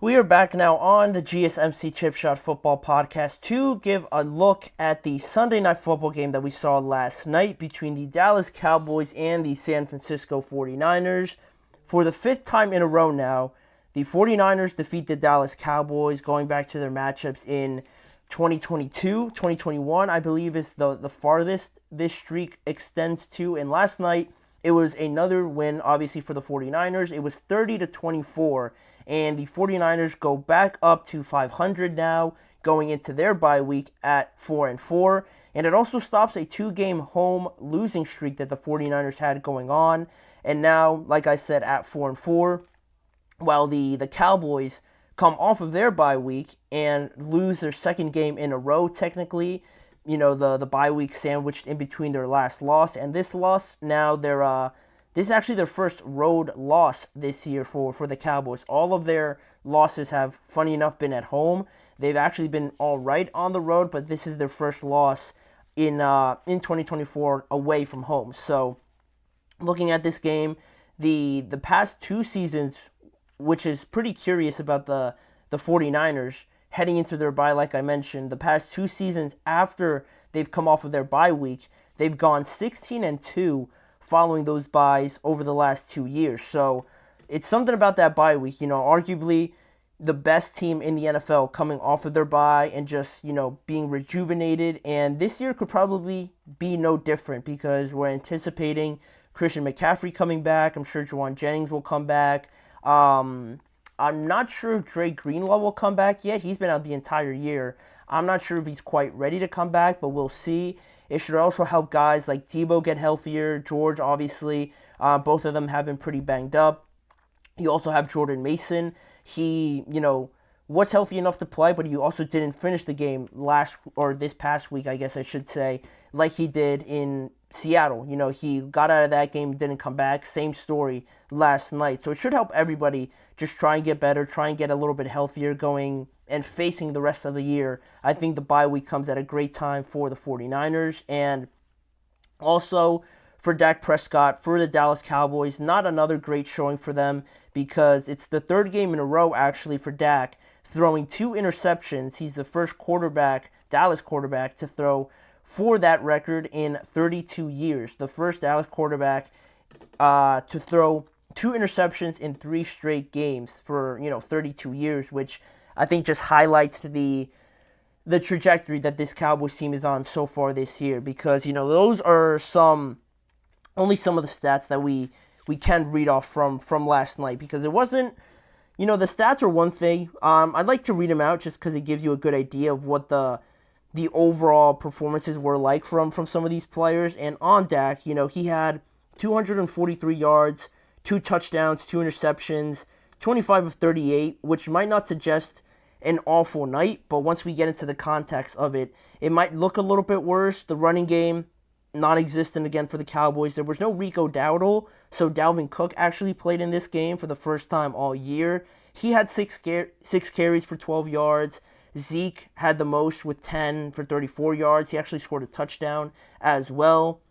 We are back now on the GSMC Chip Shot Football Podcast to give a look at the Sunday Night Football game that we saw last night between the Dallas Cowboys and the San Francisco 49ers. For the fifth time in a row now, the 49ers defeat the Dallas Cowboys, going back to their matchups in 2022. 2021, I believe, is the farthest this streak extends to. And last night, it was another win, obviously, for the 49ers. It was 30-24. And the 49ers go back up to 500 now, going into their bye week at 4-4. And it also stops a two-game home losing streak that the 49ers had going on. And now, like I said, at 4-4, while the Cowboys come off of their bye week and lose their second game in a row, technically. You know, the bye week sandwiched in between their last loss and this loss. Now this is actually their first road loss this year for the Cowboys. All of their losses have, funny enough, been at home. They've actually been all right on the road, but this is their first loss in 2024 away from home. So, looking at this game, the past two seasons, which is pretty curious about the 49ers, heading into their bye, like I mentioned, the past two seasons after they've come off of their bye week, they've gone 16-2 following those byes over the last 2 years. So it's something about that bye week. You know, arguably the best team in the NFL coming off of their bye and just, you know, being rejuvenated. And this year could probably be no different because we're anticipating Christian McCaffrey coming back. I'm sure Juwan Jennings will come back. I'm not sure if Dre Greenlaw will come back yet. He's been out the entire year. I'm not sure if he's quite ready to come back, but we'll see. It should also help guys like Debo get healthier. George, obviously, both of them have been pretty banged up. You also have Jordan Mason. He, you know, was healthy enough to play, but he also didn't finish the game this past week, I guess I should say, like he did in Seattle. You know, he got out of that game, didn't come back. Same story last night. So it should help everybody just try and get better, try and get a little bit healthier going and facing the rest of the year. I think the bye week comes at a great time for the 49ers. And also for Dak Prescott, for the Dallas Cowboys, not another great showing for them because it's the third game in a row, actually, for Dak, throwing two interceptions. He's the first Dallas quarterback, to throw for that record in 32 years. The first Dallas quarterback to throw two interceptions in three straight games for, 32 years, which I think just highlights the trajectory that this Cowboys team is on so far this year, because, those are only some of the stats that we can read off from last night, because it wasn't, the stats are one thing. I'd like to read them out just because it gives you a good idea of what the overall performances were like from some of these players. And on Dak, he had 243 yards, 2 touchdowns, 2 interceptions, 25 of 38, which might not suggest an awful night, but once we get into the context of it, it might look a little bit worse. The running game, non-existent again for the Cowboys. There was no Rico Dowdle, so Dalvin Cook actually played in this game for the first time all year. He had six carries for 12 yards. Zeke had the most with 10 for 34 yards. He actually scored a touchdown as well.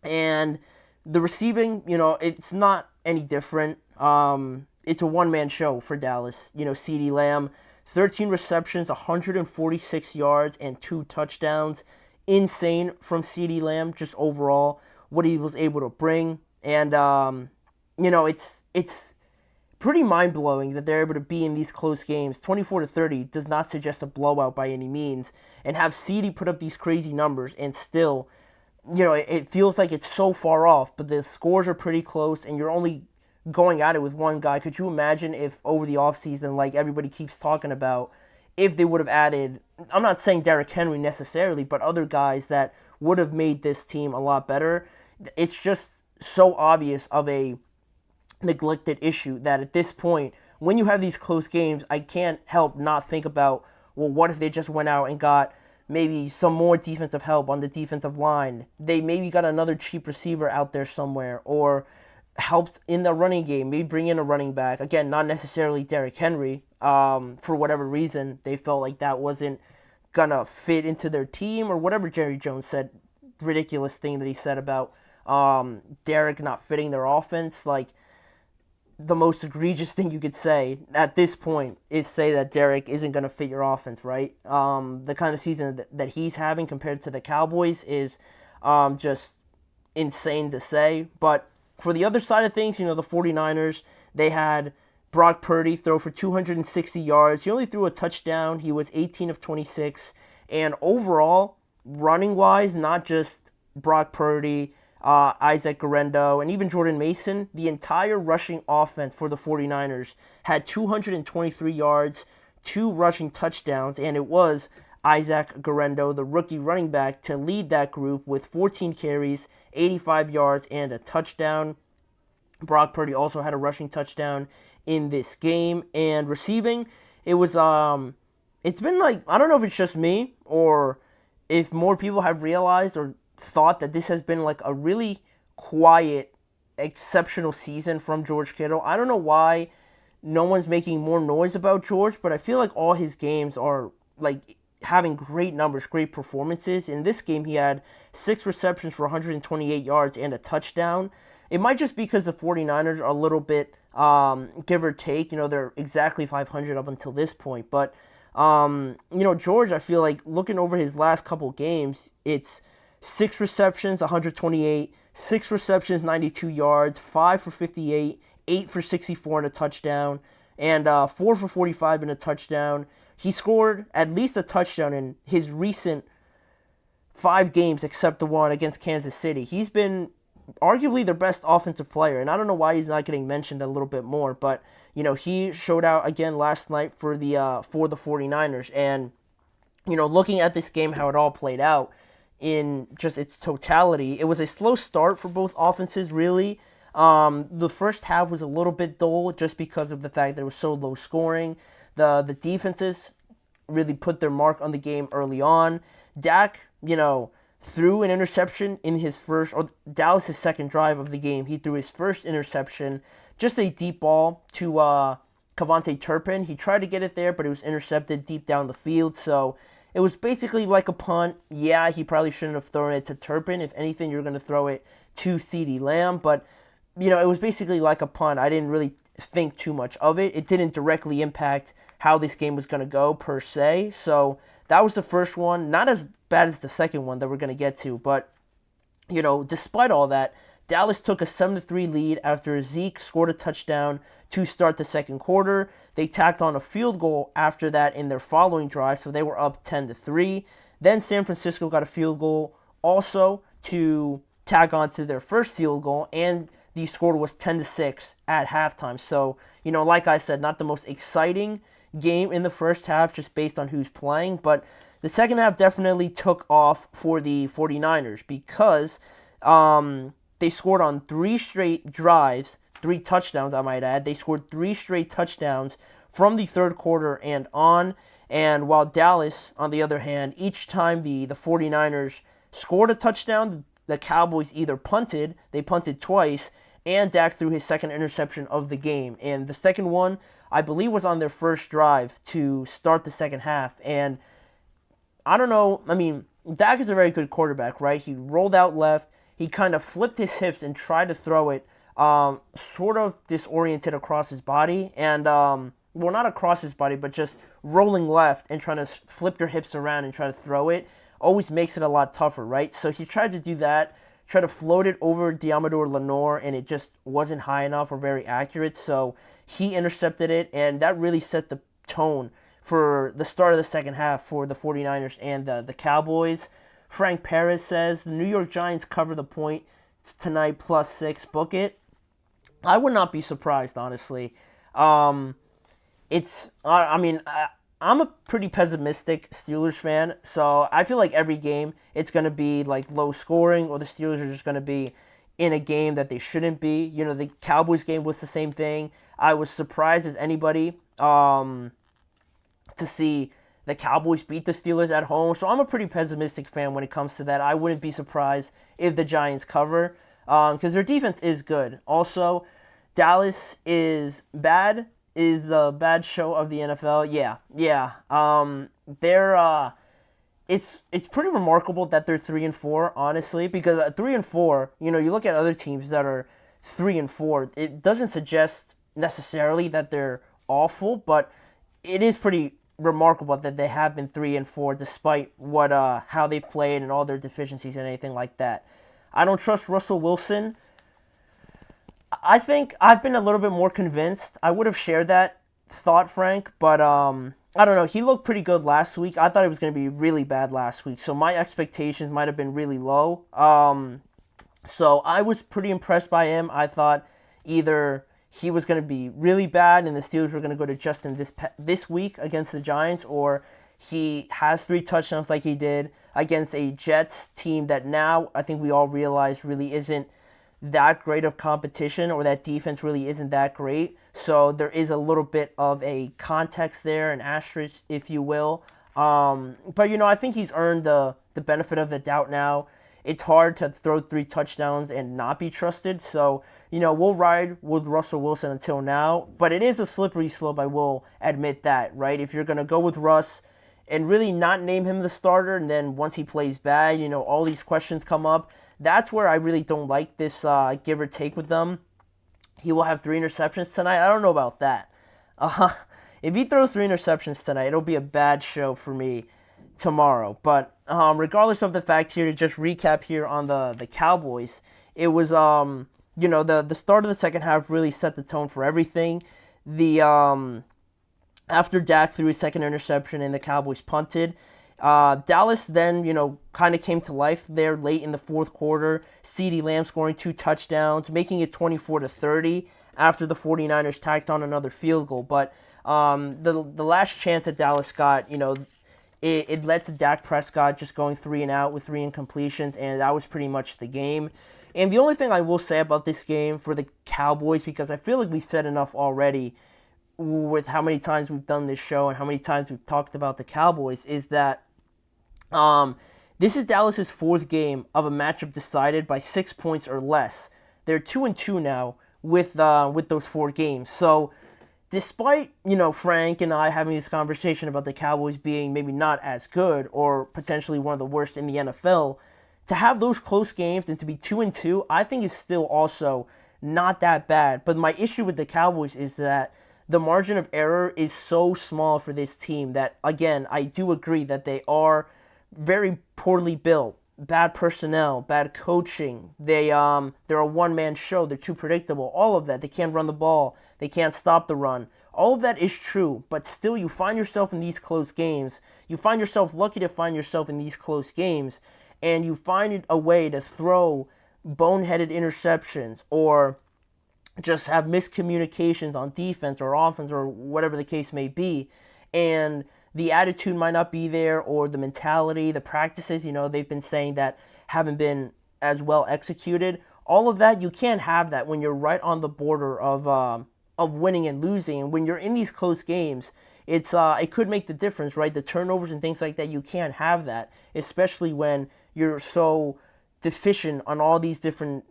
And the receiving, it's not any different. It's a one-man show for Dallas. CeeDee Lamb, 13 receptions, 146 yards, and 2 touchdowns. Insane from CeeDee Lamb, just overall, what he was able to bring. And, it's pretty mind-blowing that they're able to be in these close games. 24-30 does not suggest a blowout by any means. And have CeeDee put up these crazy numbers and still, it feels like it's so far off, but the scores are pretty close and you're only going at it with one guy. Could you imagine if over the offseason, like everybody keeps talking about, if they would have added, I'm not saying Derrick Henry necessarily, but other guys that would have made this team a lot better? It's just so obvious of a neglected issue that at this point, when you have these close games, I can't help not think about, well, what if they just went out and got maybe some more defensive help on the defensive line? They maybe got another cheap receiver out there somewhere, or helped in the running game, maybe bring in a running back. Again, not necessarily Derrick Henry. For whatever reason, they felt like that wasn't gonna fit into their team, or whatever Jerry Jones said, ridiculous thing that he said about Derrick not fitting their offense. Like, the most egregious thing you could say at this point is say that Derek isn't going to fit your offense, right? The kind of season that he's having compared to the Cowboys is just insane to say. But for the other side of things, the 49ers, they had Brock Purdy throw for 260 yards. He only threw a touchdown. He was 18 of 26. And overall, running-wise, not just Brock Purdy, Isaac Guerrero, and even Jordan Mason, the entire rushing offense for the 49ers had 223 yards, 2 rushing touchdowns, and it was Isaac Guerrero, the rookie running back, to lead that group with 14 carries, 85 yards, and a touchdown. Brock Purdy also had a rushing touchdown in this game. And receiving, it was it's been like, I don't know if it's just me or if more people have realized or thought that this has been like a really quiet, exceptional season from George Kittle. I don't know why no one's making more noise about George, but I feel like all his games are like having great numbers, great performances. In this game, he had 6 receptions for 128 yards and a touchdown. It might just be because the 49ers are a little bit, give or take, they're exactly 500 up until this point. But, George, I feel like looking over his last couple games, it's 6 receptions, 128, 6 receptions, 92 yards, 5 for 58, 8 for 64 and a touchdown, and 4 for 45 and a touchdown. He scored at least a touchdown in his recent 5 games except the one against Kansas City. He's been arguably their best offensive player, and I don't know why he's not getting mentioned a little bit more, but, he showed out again last night for the 49ers, and, looking at this game, how it all played out, in just its totality, it was a slow start for both offenses, really. The first half was a little bit dull just because of the fact that it was so low scoring. The defenses really put their mark on the game early on. Dak, threw an interception in his first, or Dallas' second drive of the game. He threw his first interception, just a deep ball to Kevontae Turpin. He tried to get it there, but it was intercepted deep down the field, so it was basically like a punt. Yeah, he probably shouldn't have thrown it to Turpin. If anything, you're going to throw it to CeeDee Lamb. But, it was basically like a punt. I didn't really think too much of it. It didn't directly impact how this game was going to go, per se. So that was the first one. Not as bad as the second one that we're going to get to. But, despite all that, Dallas took a 7-3 lead after Zeke scored a touchdown to start the second quarter. They tacked on a field goal after that in their following drive, so they were up 10-3. Then San Francisco got a field goal also to tag on to their first field goal, and the score was 10-6 at halftime. So, like I said, not the most exciting game in the first half just based on who's playing, but the second half definitely took off for the 49ers because they scored on 3 straight drives, 3 touchdowns, I might add. They scored 3 straight touchdowns from the third quarter and on. And while Dallas, on the other hand, each time the 49ers scored a touchdown, the Cowboys either punted, they punted twice, and Dak threw his second interception of the game. And the second one, I believe, was on their first drive to start the second half. And I don't know, Dak is a very good quarterback, right? He rolled out left, he kind of flipped his hips and tried to throw it sort of disoriented across his body, and well, not across his body, but just rolling left and trying to flip your hips around and try to throw it always makes it a lot tougher, right? So he tried to do that, tried to float it over Deommodore Lenoir, and it just wasn't high enough or very accurate, so he intercepted it, and that really set the tone for the start of the second half for the 49ers and the Cowboys. Frank Perez says, the New York Giants cover the point tonight, +6, book it. I would not be surprised, honestly. I'm a pretty pessimistic Steelers fan, so I feel like every game it's going to be like low scoring, or the Steelers are just going to be in a game that they shouldn't be. The Cowboys game was the same thing. I was surprised as anybody to see the Cowboys beat the Steelers at home, so I'm a pretty pessimistic fan when it comes to that. I wouldn't be surprised if the Giants cover, because their defense is good. Also, Dallas is bad, is the bad show of the NFL. Yeah. It's pretty remarkable that they're 3-4, honestly, because at 3-4, you look at other teams that are 3-4, it doesn't suggest necessarily that they're awful, but it is pretty remarkable that they have been 3-4 despite what how they played and all their deficiencies and anything like that. I don't trust Russell Wilson. I think I've been a little bit more convinced. I would have shared that thought, Frank, but I don't know. He looked pretty good last week. I thought it was going to be really bad last week, so my expectations might have been really low. So I was pretty impressed by him. I thought either he was going to be really bad and the Steelers were going to go to Justin this week against the Giants, or he has 3 touchdowns like he did against a Jets team that now I think we all realize really isn't that great of competition, or that defense really isn't that great. So there is a little bit of a context there, an asterisk, if you will. But, I think he's earned the benefit of the doubt now. It's hard to throw 3 touchdowns and not be trusted. So, we'll ride with Russell Wilson until now. But it is a slippery slope, I will admit that, right? If you're going to go with Russ and really not name him the starter, and then once he plays bad, all these questions come up. That's where I really don't like this give or take with them. He will have 3 interceptions tonight. I don't know about that. If he throws 3 interceptions tonight, it'll be a bad show for me tomorrow. But regardless of the fact here, to just recap here on the Cowboys, it was, the start of the second half really set the tone for everything. After Dak threw his second interception and the Cowboys punted, Dallas then, kind of came to life there late in the fourth quarter. CeeDee Lamb scoring 2 touchdowns, making it 24-30 after the 49ers tacked on another field goal. But the last chance that Dallas got, it led to Dak Prescott just going 3 and out with 3 incompletions, and that was pretty much the game. And the only thing I will say about this game for the Cowboys, because I feel like we've said enough already with how many times we've done this show and how many times we've talked about the Cowboys, is that this is Dallas's 4th game of a matchup decided by 6 points or less. They're 2-2 now with those 4 games. So despite, Frank and I having this conversation about the Cowboys being maybe not as good or potentially one of the worst in the NFL, to have those close games and to be 2-2, I think is still also not that bad. But my issue with the Cowboys is that the margin of error is so small for this team that, again, I do agree that they are very poorly built, bad personnel, bad coaching. They're a one-man show. They're too predictable. All of that. They can't run the ball. They can't stop the run. All of that is true, but still you find yourself in these close games. You find yourself lucky to find yourself in these close games, and you find a way to throw boneheaded interceptions or just have miscommunications on defense or offense or whatever the case may be, and the attitude might not be there, or the mentality, the practices, they've been saying that haven't been as well executed. All of that, you can't have that when you're right on the border of winning and losing. And when you're in these close games, it could make the difference, right? The turnovers and things like that, you can't have that, especially when you're so deficient on all these different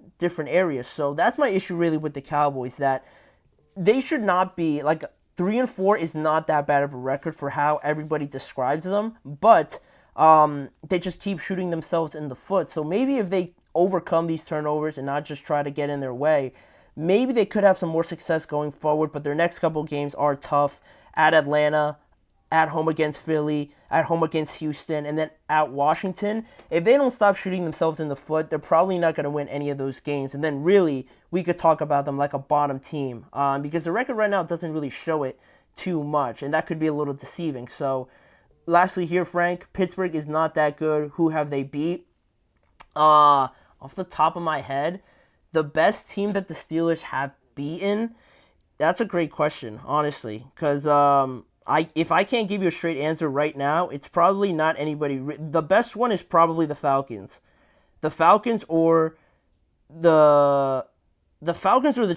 areas. So that's my issue really with the Cowboys, that they should not be, like, 3-4 is not that bad of a record for how everybody describes them, but they just keep shooting themselves in the foot. So maybe if they overcome these turnovers and not just try to get in their way, maybe they could have some more success going forward. But their next couple games are tough: at Atlanta, at home against Philly, at home against Houston, and then at Washington. If they don't stop shooting themselves in the foot, they're probably not going to win any of those games. And then really, we could talk about them like a bottom team, because the record right now doesn't really show it too much, and that could be a little deceiving. So lastly here, Frank, Pittsburgh is not that good. Who have they beat? Off the top of my head, the best team that the Steelers have beaten, that's a great question, honestly, because if I can't give you a straight answer right now, it's probably not anybody. The best one is probably the Falcons. The Falcons or the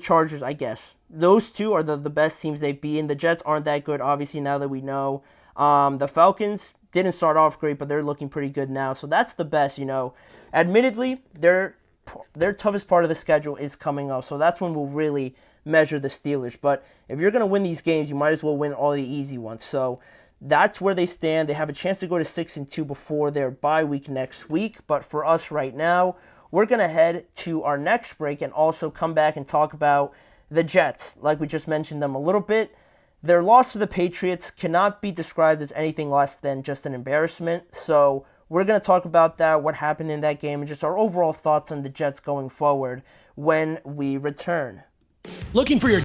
Chargers, I guess. Those two are the best teams they've beaten. The Jets aren't that good, obviously, now that we know. The Falcons didn't start off great, but they're looking pretty good now. So that's the best, Admittedly, their toughest part of the schedule is coming up, so that's when we'll really measure the Steelers. But if you're going to win these games, you might as well win all the easy ones. So that's where they stand. They have a chance to go to 6-2 before their bye week next week. But for us right now, we're going to head to our next break and also come back and talk about the Jets, like we just mentioned them a little bit, their loss to the Patriots cannot be described as anything less than just an embarrassment. So we're going to talk about that, what happened in that game, and just our overall thoughts on the Jets going forward when we return. Looking for your